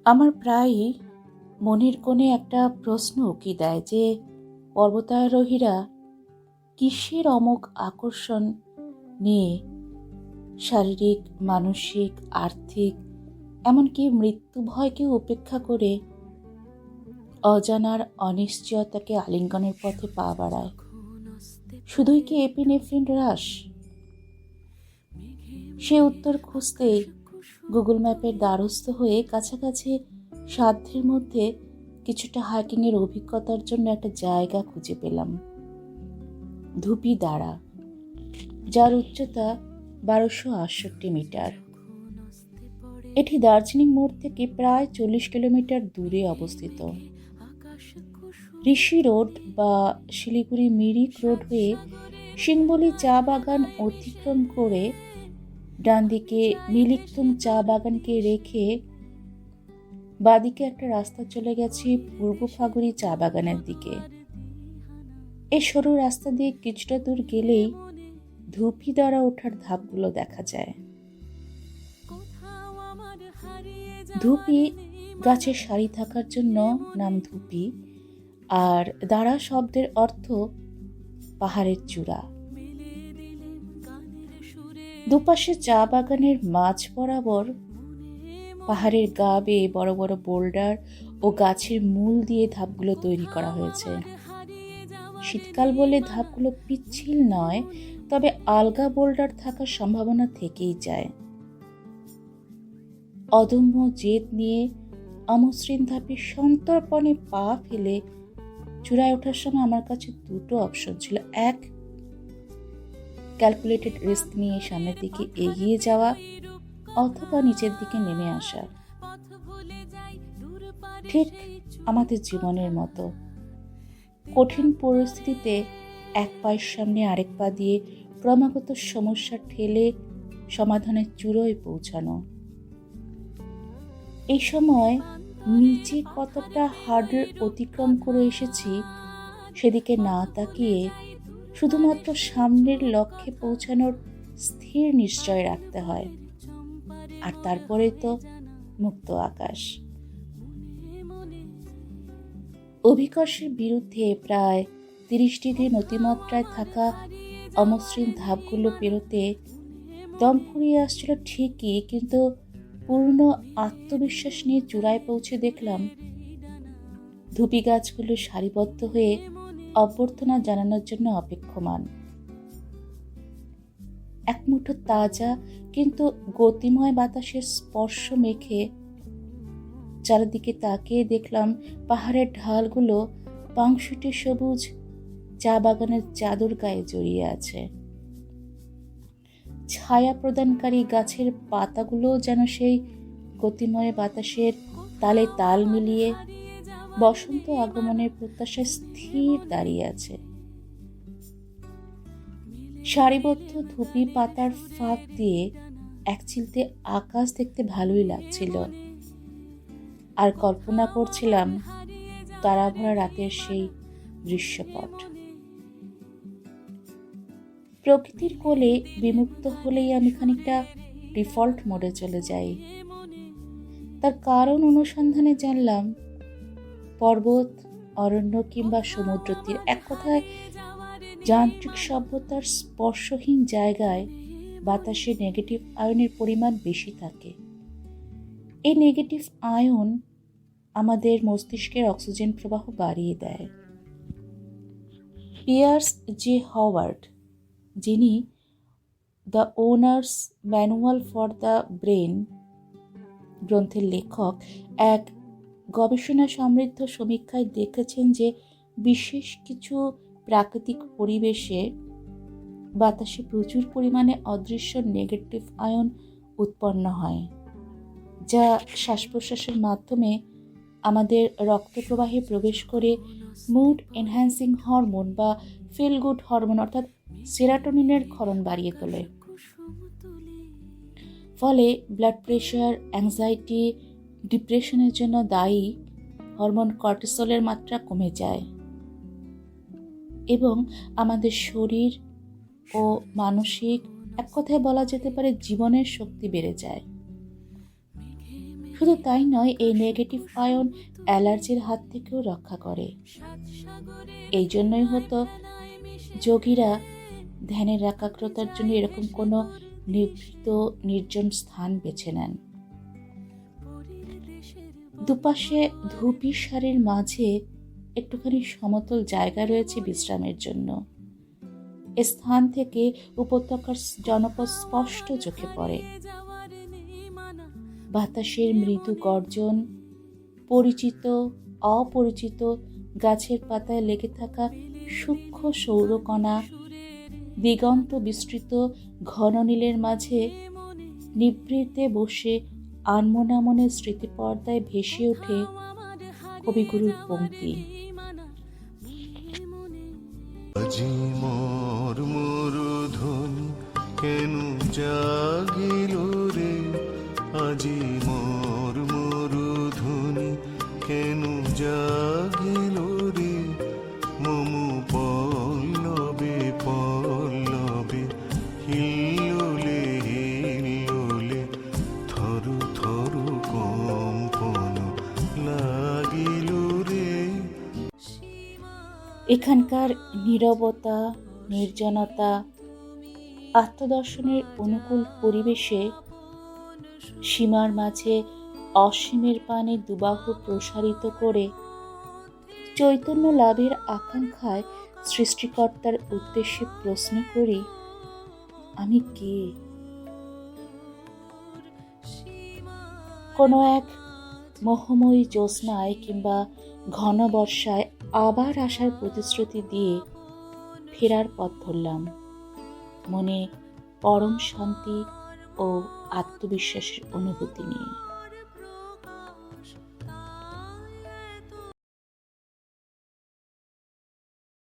আমার প্রায়ই মনের কোণে একটা প্রশ্ন উকি দেয় যে পর্বতারোহীরা কিসের অমোঘ আকর্ষণ নিয়ে শারীরিক, মানসিক, আর্থিক, এমনকি মৃত্যু ভয়কেও উপেক্ষা করে অজানার অনিশ্চয়তাকে আলিঙ্গনের পথে পা বাড়ায়। শুধুই কি এপিনেফ্রিন হ্রাস? সে উত্তর খুঁজতেই গুগল ম্যাপের দ্বারস্থ হয়ে কাছাকাছি সাধ্যের মধ্যে কিছুটা হাইকিংয়ের অভিজ্ঞতার জন্য একটা জায়গা খুঁজে পেলাম। ধুপি দাঁড়া, যার উচ্চতা 1268 মিটার। এটি দার্জিলিং মোড় থেকে প্রায় 40 কিলোমিটার দূরে অবস্থিত। ঋষি রোড বা শিলিগুড়ি মিরিক রোড হয়ে সিংবলি চা বাগান অতিক্রম করে ডান দিকে মিলিকতুং চা বাগানকে রেখে বাদিকে একটা রাস্তা চলে গেছে পূর্ব ফাগুড়ি চা বাগানের দিকে। এই সরু রাস্তা দিয়ে কিছুটা দূর গেলেই ধুপি দ্বারা ওঠার ধাপগুলো দেখা যায়। ধুপি গাছের সারি থাকার জন্য নাম ধুপি, আর দাঁড়া শব্দের অর্থ পাহাড়ের চূড়া। দুপাশে চা বাগানের মাঝ বরাবর পাহাড়ের গা বেয়ে বড় বড় বোল্ডার ও গাছের মূল দিয়ে ধাপগুলো তৈরি করা হয়েছে। শীতকাল বলে ধাপগুলো পিচ্ছিল নয়, তবে আলগা বোল্ডার থাকার সম্ভাবনা থেকেই যায়। অদম্য জেদ নিয়ে অমসৃণ ধাপে সন্তর্পণে পা ফেলে চূড়ায় ওঠার সময় আমার কাছে দুটো অপশন ছিল। এক, ক্যালকুলেটেড রিস্ক নিয়ে সামনের দিকে এগিয়ে যাওয়া, অথবা নিচের দিকে নেমে আসা। ঠিক আমাদের জীবনের মতো কঠিন পরিস্থিতিতে এক পায়ের সামনে আরেক পা দিয়ে ক্রমাগত সমস্যা ঠেলে সমাধানের চূড়োয় পৌঁছানো। এই সময় নিচে কতটা হার্ডল অতিক্রম করে এসেছি সেদিকে না তাকিয়ে শুধুমাত্র সামনের লক্ষ্যে পৌঁছানোর স্থির নিশ্চয় রাখতে হয়। আর তারপরে তো মুক্ত আকাশ। অভিকর্ষের বিরুদ্ধে প্রায় 30 ডিগ্রি নতিমাত্রায় থাকা অমসৃণ ধাপগুলো পেরোতে দম ফুরিয়ে আসছিল ঠিকই, কিন্তু পূর্ণ আত্মবিশ্বাস নিয়ে চূড়ায় পৌঁছে দেখলাম ধুপি গাছগুলো সারিবদ্ধ হয়ে অভ্যর্থনা জানানোর জন্য অপেক্ষমান। এক মুঠো তাজা কিন্তু গতিময় বাতাসের স্পর্শ মেখে চারিদিকে তাকিয়ে দেখলাম পাহাড়ের ঢালগুলো পাংশুটে সবুজ চা বাগানের চাদর গায়ে জড়িয়ে আছে। ছায়া প্রদানকারী গাছের পাতাগুলো যেন সেই গতিময় বাতাসের তালে তাল মিলিয়ে বসন্ত আগমনের প্রত্যাশায় স্থির দাঁড়িয়ে আছে। সারিবদ্ধ ধুপি পাতার ফাঁক দিয়ে এক চিলতে আকাশ দেখতে ভালোই লাগছিল, আর কল্পনা করছিলাম তারাভরা রাতের সেই দৃশ্যপট। প্রকৃতির কোলে বিমুক্ত হলেই আমি খানিকটা ডিফল্ট মোডে চলে যাই। তার কারণ অনুসন্ধানে জানলাম পর্বত, অরণ্য কিংবা সমুদ্র তীর, এক কথায় যান্ত্রিক সভ্যতার স্পর্শহীন জায়গায় বাতাসে নেগেটিভ আয়নের পরিমাণ বেশি থাকে। এই নেগেটিভ আয়ন আমাদের মস্তিষ্কের অক্সিজেন প্রবাহ বাড়িয়ে দেয়। পিয়ার্স জে হাওয়ার্ড, যিনি the owners manual for the brain গ্রন্থের লেখক, এক গবেষণা সমৃদ্ধ সমীক্ষায় দেখেছেন যে বিশেষ কিছু প্রাকৃতিক পরিবেশে বাতাসে প্রচুর পরিমাণে অদৃশ্য নেগেটিভ আয়ন উৎপন্ন হয়, যা শ্বাস প্রশ্বাসের মাধ্যমে আমাদের রক্ত প্রবাহে প্রবেশ করে মুড এনহ্যান্সিং হরমোন বা ফিল গুড হরমোন অর্থাৎ সেরাটোনিনের ক্ষরণ বাড়িয়ে তোলে। ফলে ব্লাড প্রেশার, অ্যাংজাইটি, ডিপ্রেশনের জন্য দায়ী হরমোন কর্টিসলের মাত্রা কমে যায় এবং আমাদের শরীর ও মানসিক, এক কথায় বলা যেতে পারে জীবনের শক্তি বেড়ে যায়। শুধু তাই নয়, এই নেগেটিভ আয়ন অ্যালার্জির হাত থেকেও রক্ষা করে। এই জন্যই হতো যোগীরা ধ্যানের একাগ্রতার জন্য এরকম কোনো নিভৃত নির্জন স্থান বেছে নেন। দুপাশে ধূপি সারির মাঝে একটুখানি সমতল জায়গা রয়েছে বিশ্রামের জন্য। এ স্থান থেকে উপত্যকার জনপদ স্পষ্ট চোখে পড়ে। বাতাসের মৃদু গর্জন, পরিচিত অপরিচিত গাছের পাতায় লেগে থাকা সূক্ষ্ম সৌরকণা, দিগন্ত বিস্তৃত ঘন নীলের মাঝে নিভৃতে বসে আনমনা মনে স্মৃতিপর্দায় ভেসে ওঠে কবিগুরুর পংক্তি। আজি মোর মরুধ্বনি কেন জাগিল রে, আজি মোর মরুধ্বনি কেন জাগিল রে, মমু পল্লবে পল্লবে হিল্লোলে হিল্লোলে থরু থরু কম্পন লাগিল রে। এখানকার নীরবতা, নির্জনতা, আত্মদর্শনের অনুকূল পরিবেশে সীমার মাঝে অসীমের পানে দুবাহু প্রসারিত করে চৈতন্য লাভের আকাঙ্ক্ষায় সৃষ্টিকর্তার উদ্দেশ্যে প্রশ্ন করি, আমি কে? কোনো এক মোহময়ী জ্যোৎস্নায় কিংবা ঘন বর্ষায় আবার আসার প্রতিশ্রুতি দিয়ে ফেরার পথ ধরলাম, মনে পরম শান্তি ও আত্মবিশ্বাসের অনুভূতি নিয়ে।